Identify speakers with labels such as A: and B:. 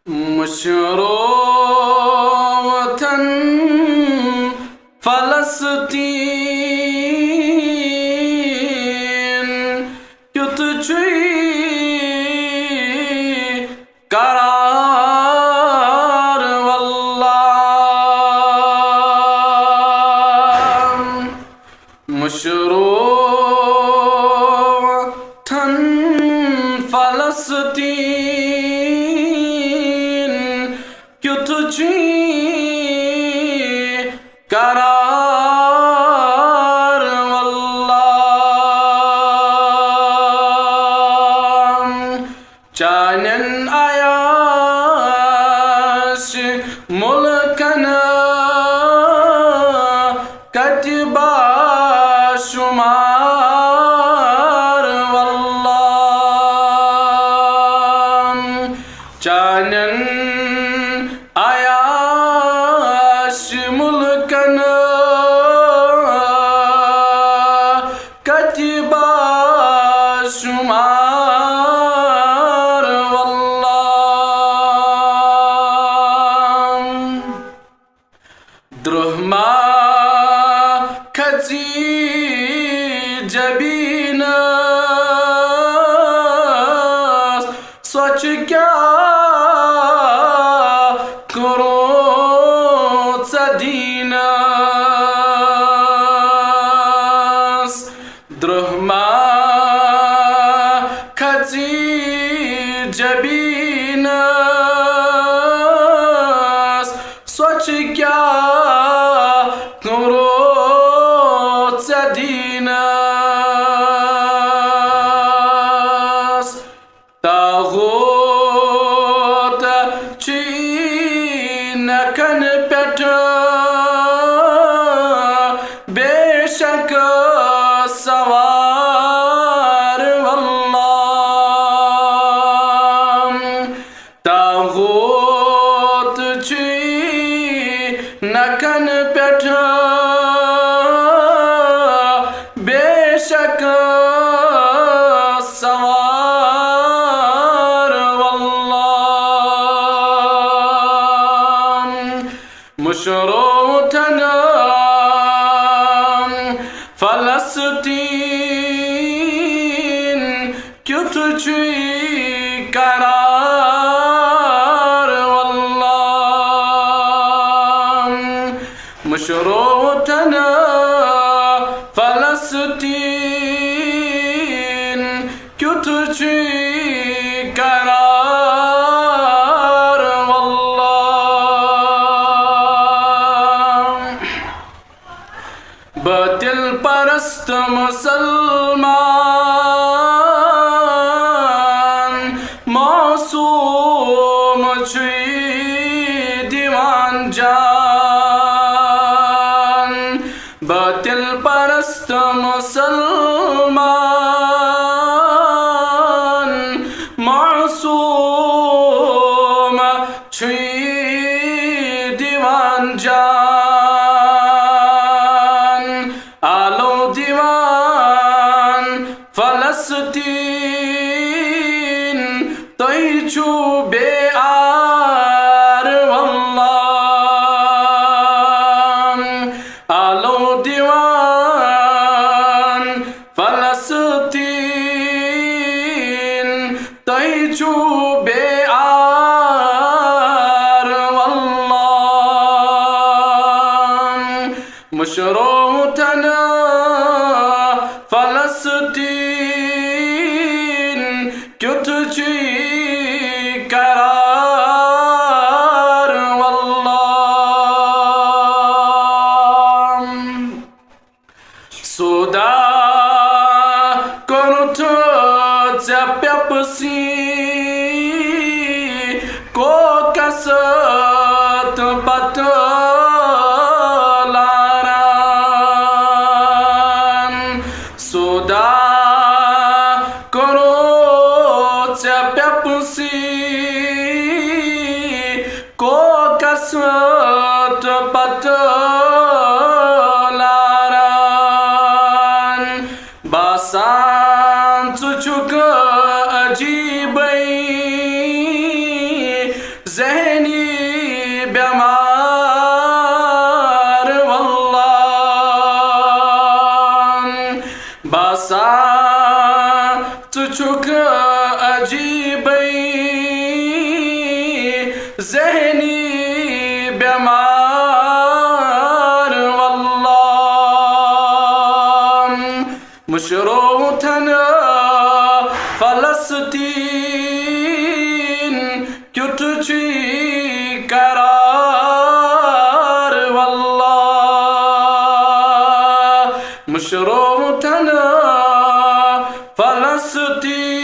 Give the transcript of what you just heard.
A: मुशरो वतन फलस्तीन युत करार वल्लाह मुशरो वतन फलस्तीन युत करार वल्लाह चानन आयाश मुल्कन कतबा शुमार वल्लाह चानन आयाश मुल्कन कतबा शुमार वल्लाह द्रुहमा खची जबीन स्वच्छ क्या करो सदीन द्रुहमा खची जबीन स्वच्छ क्या करो सदीन तागोत नकन पेट बेशक सवार वल्लाह तागोत नकन पेट बेशक सवार वल्लाह मुशरो वतन फलस्तीन युत करार वल्लाह मुशरो वतन फलस्तीन युत करार वल्लाह बातिल परस्त मुसलमान मासूम दीवान जान बातिल परस्त मुसलमान मासूम दीवान जान आलो दीवान फलस्तीन तोयचू बेआर वल्लाह आलो दीवान फलस्तीन तोयचू बेआर वल्लाह मुशरो वतन फलस्तीन युत करार ज़हनी बीमार वल्लाह बासात चुक अजीबई ज़हनी बीमार वल्लाह मुशरोथन फलस्तीन क्युटची करार वल्लाह मुशरोथन फलस्तीन